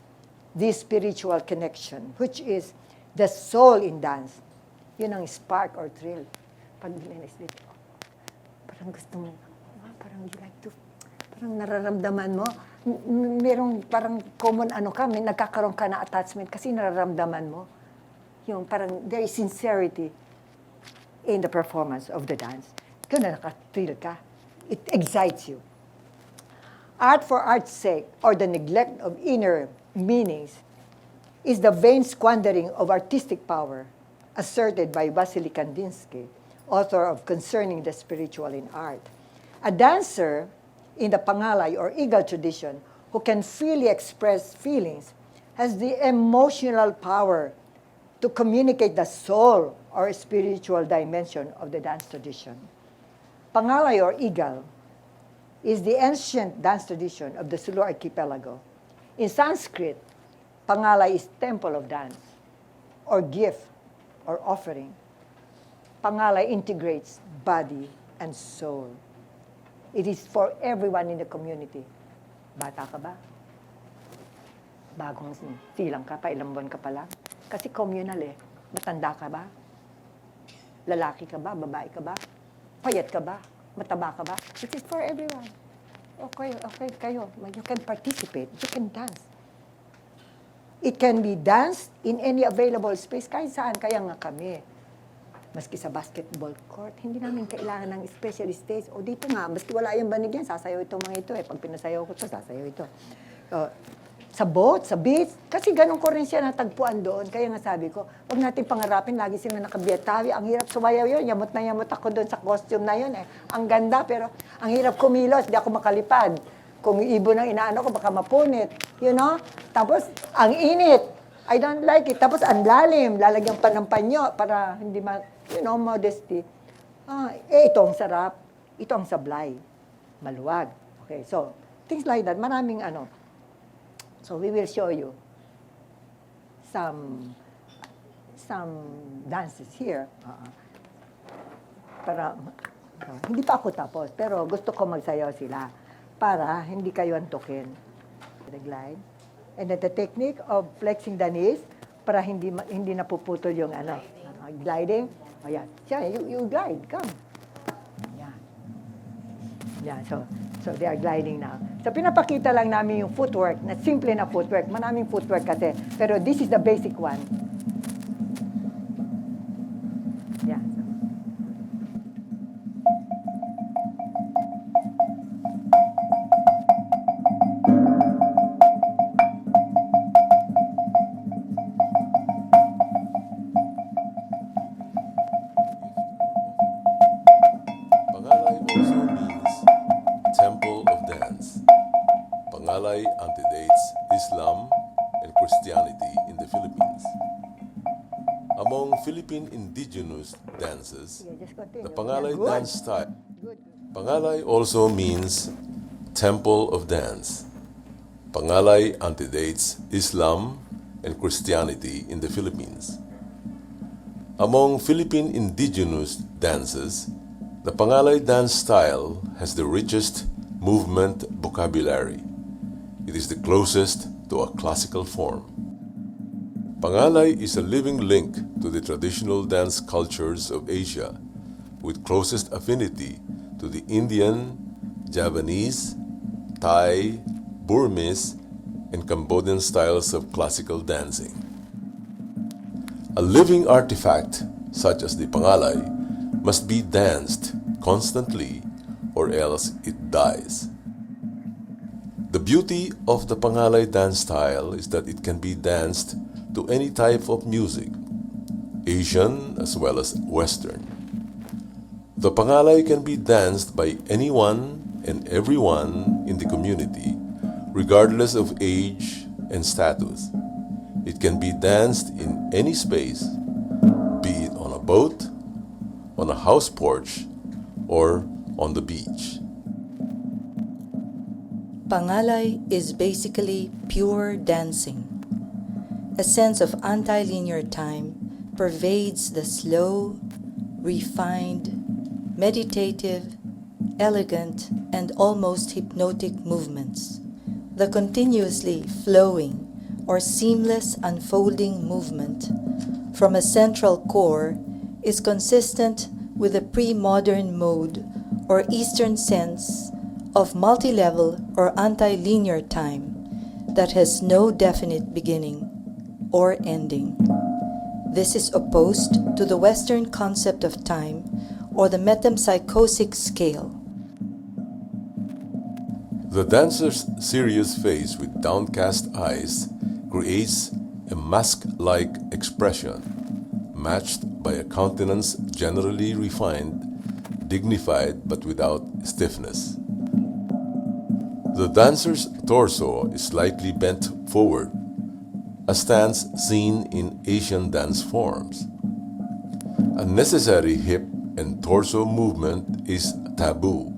[SPEAKER 1] this spiritual connection, which is the soul in dance. Yun ang spark or thrill. Pag nilinis dito, parang gusto mo, parang you like to, parang nararamdaman mo, merong parang common nagkakaroon ka na attachment kasi nararamdaman mo. Yung parang there is sincerity in the performance of the dance. Kung nakaka-thrill ka, it excites you. Art for art's sake or the neglect of inner meanings is the vain squandering of artistic power asserted by Vasily Kandinsky, author of Concerning the Spiritual in Art. A dancer in the Pangalay or Igal tradition who can freely express feelings has the emotional power to communicate the soul or spiritual dimension of the dance tradition. Pangalay or Igal is the ancient dance tradition of the Sulu archipelago. In Sanskrit, Pangalay is temple of dance, or gift, or offering. Pangalay integrates body and soul. It is for everyone in the community. Bata ka ba? Bagong silang ka pa, ilang buwan ka pa lang. Kasi communal eh. Matanda ka ba? Lalaki ka ba? Babae ka ba? Payat ka ba? Mataba ka ba? It is for everyone. Okay, kayo. You can participate. You can dance. It can be danced in any available space. Kahit saan, kaya nga kami. Maski sa basketball court, hindi namin kailangan ng special stage. O dito nga, maski wala yung banig yan, sasayaw ito mga ito eh. Pag pinasayaw ko ito, sasayaw ito. Sa boat, sa beach, kasi ganun ko rin siya natagpuan doon. Kaya nga sabi ko, huwag natin pangarapin, lagi sila nakabiyatawi. Ang hirap sumayaw yun, yamot na yamot ako doon sa costume na yun eh. Ang ganda, pero ang hirap kumilos, di ako makalipad. Kung ibon ang inaano ko, baka mapunit. You know? Tapos, ang init. I don't like it. Tapos, ang lalim. Lalagyan pa ng panyo para hindi modesty. Ito ang sarap. Ito ang sablay. Maluwag. Okay, so, things like that. Maraming So, we will show you some dances here. Hindi pa ako tapos, pero gusto ko magsayaw sila para hindi kayo antukin. The glide. And then the technique of flexing the knees para hindi napuputol yung gliding. Ayan. You glide. Come. Yan. Yan. So they are gliding now. So pinapakita lang namin yung footwork, na simple na footwork. Maraming footwork kasi. Pero this is the basic one. Yan.
[SPEAKER 2] Pangalay antedates Islam and Christianity in the Philippines. Among Philippine indigenous dances,
[SPEAKER 1] Yeah, just continue.
[SPEAKER 2] the Pangalay
[SPEAKER 1] Yeah, good.
[SPEAKER 2] dance style.
[SPEAKER 1] Good.
[SPEAKER 2] Pangalay also means temple of dance. Pangalay antedates Islam and Christianity in the Philippines. Among Philippine indigenous dances, the Pangalay dance style has the richest movement vocabulary. It is the closest to a classical form. Pangalay is a living link to the traditional dance cultures of Asia, with closest affinity to the Indian, Javanese, Thai, Burmese, and Cambodian styles of classical dancing. A living artifact, such as the Pangalay, must be danced constantly or else it dies. The beauty of the Pangalay dance style is that it can be danced to any type of music, Asian as well as Western. The Pangalay can be danced by anyone and everyone in the community, regardless of age and status. It can be danced in any space, be it on a boat, on a house porch, or on the beach.
[SPEAKER 3] Pangalay is basically pure dancing. A sense of anti-linear time pervades the slow, refined, meditative, elegant, and almost hypnotic movements. The continuously flowing or seamless unfolding movement from a central core is consistent with a pre-modern mode or Eastern sense of multi-level or anti-linear time that has no definite beginning or ending. This is opposed to the Western concept of time or the metempsychosic scale.
[SPEAKER 2] The dancer's serious face with downcast eyes creates a mask-like expression, matched by a countenance generally refined, dignified but without stiffness. The dancer's torso is slightly bent forward, a stance seen in Asian dance forms. A necessary hip and torso movement is taboo.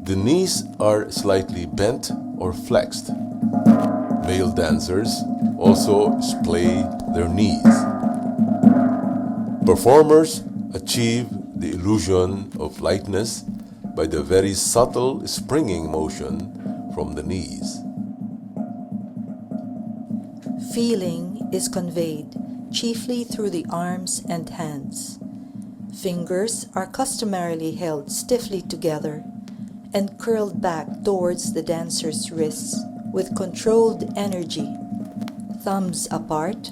[SPEAKER 2] The knees are slightly bent or flexed. Male dancers also splay their knees. Performers achieve the illusion of lightness by the very subtle springing motion from the knees.
[SPEAKER 3] Feeling is conveyed chiefly through the arms and hands. Fingers are customarily held stiffly together and curled back towards the dancer's wrists with controlled energy, thumbs apart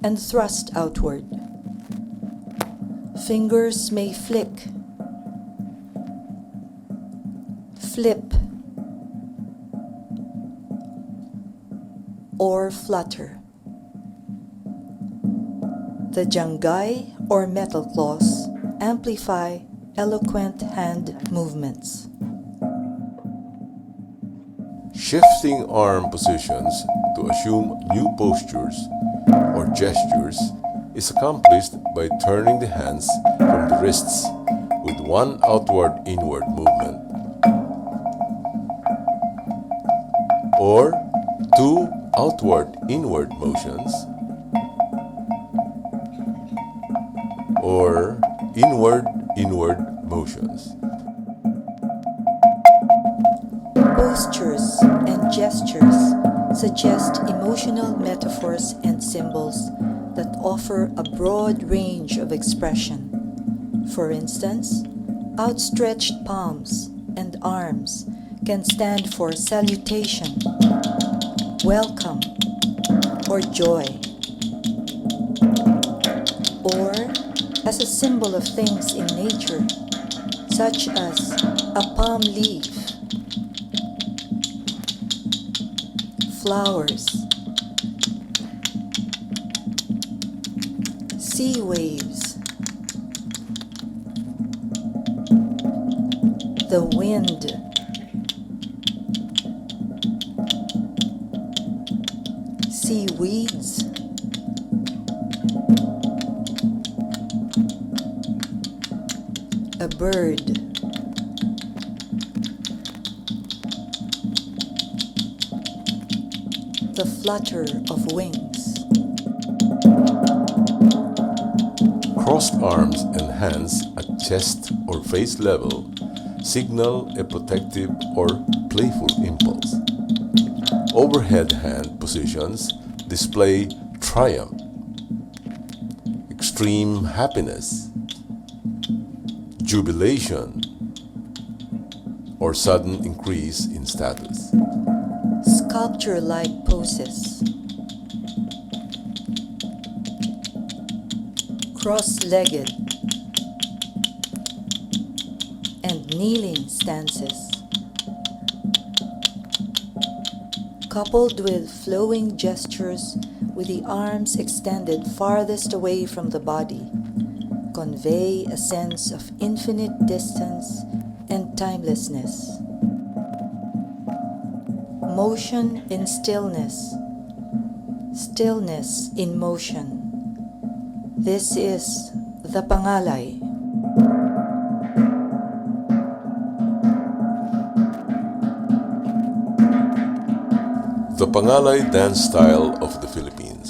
[SPEAKER 3] and thrust outward. Fingers may flick, flip, or flutter. The jangay or metal claws amplify eloquent hand movements.
[SPEAKER 2] Shifting arm positions to assume new postures or gestures is accomplished by turning the hands from the wrists with one outward-inward movement, or two outward-inward motions, or inward-inward motions.
[SPEAKER 3] Postures and gestures suggest emotional metaphors and symbols that offer a broad range of expression. For instance, outstretched palms and arms can stand for salutation, welcome, or joy, or as a symbol of things in nature, such as a palm leaf, flowers, sea waves, the wind, seaweeds, a bird, the flutter of wings,
[SPEAKER 2] Crossed arms and hands at chest or face level signal a protective or playful impulse. Overhead hand positions display triumph, extreme happiness, jubilation, or sudden increase in status.
[SPEAKER 3] sculpture-like poses, cross-legged and kneeling stances, coupled with flowing gestures with the arms extended farthest away from the body, convey a sense of infinite distance and timelessness. Motion in stillness, stillness in motion. This is the Pangalay.
[SPEAKER 2] The Pangalay dance style of the Philippines.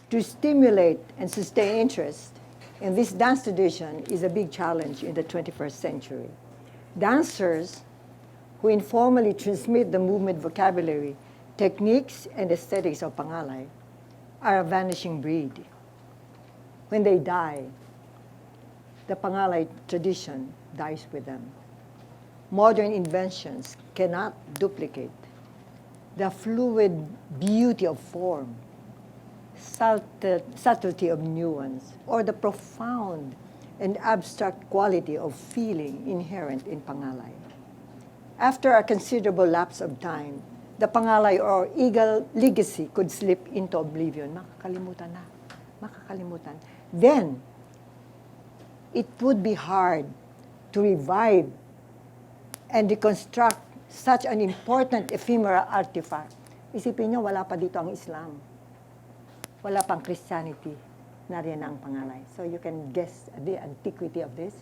[SPEAKER 1] To stimulate and sustain interest in this dance tradition is a big challenge in the 21st century. Dancers who informally transmit the movement vocabulary, techniques, and aesthetics of Pangalay are a vanishing breed. When they die, the Pangalay tradition dies with them. Modern inventions cannot duplicate the fluid beauty of form, subtlety of nuance, or the profound and abstract quality of feeling inherent in Pangalay. After a considerable lapse of time, the Pangalay or Eagle legacy could slip into oblivion. Makakalimutan na. Makakalimutan. Then, it would be hard to revive and reconstruct such an important ephemeral artifact. Isipin nyo, wala pa dito ang Islam. Wala pang Christianity. Nariyan na ang Pangalay. So you can guess the antiquity of this.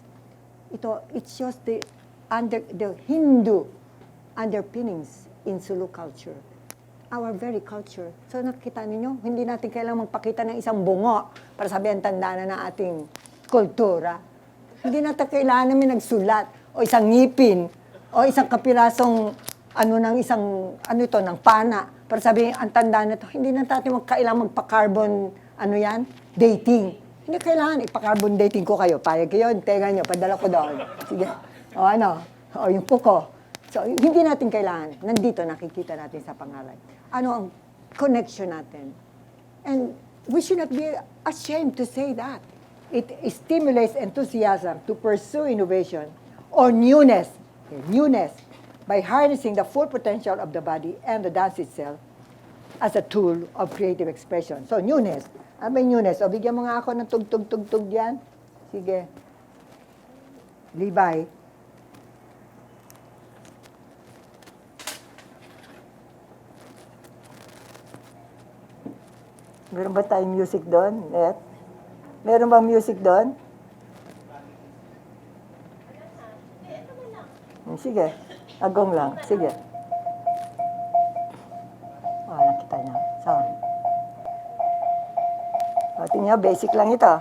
[SPEAKER 1] It shows the Hindu underpinnings in Sulu culture. Our very culture. So nakita ninyo, hindi natin kailangang magpakita ng isang bungo para sabihan tanda na ng ating kultura. Hindi natin kailangan namin nagsulat o isang ngipin o isang kapirasong ng pana para sabihin ang tanda na to. Hindi natin kailangan magpa-carbon dating. Hindi kailangan ipa-carbon dating ko kayo. Payag kayo, tega nyo, padala ko doon. Sige. O yung puko. So, hindi natin kailangan. Nandito nakikita natin sa Pangalay. Ano ang connection natin? And we should not be ashamed to say that. It stimulates enthusiasm to pursue innovation or newness by harnessing the full potential of the body and the dance itself as a tool of creative expression. So, newness. Ano ba yung newness? O, bigyan mo nga ako ng tug-tug-tug-tug yan. Sige. Levi. Meron ba tayong music doon, Net? Meron bang music doon? Sige. Agong lang. Sige. Nakita niya. So. Tingnan, basic lang ito.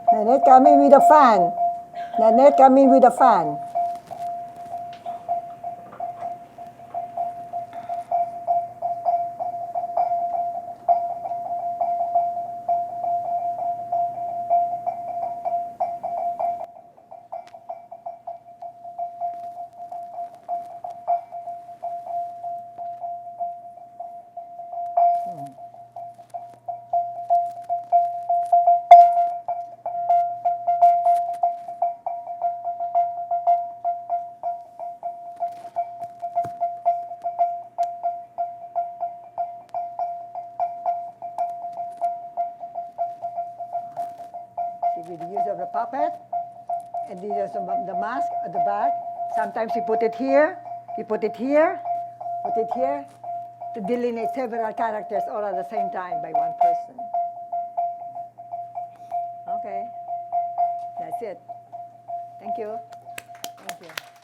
[SPEAKER 1] Nanette, come in with a fan. Nanette, come in with a fan. puppet, and there's the mask at the back. Sometimes you put it here, you put it here, put it here, to delineate several characters all at the same time by one person. Okay, that's it. Thank you. Thank you.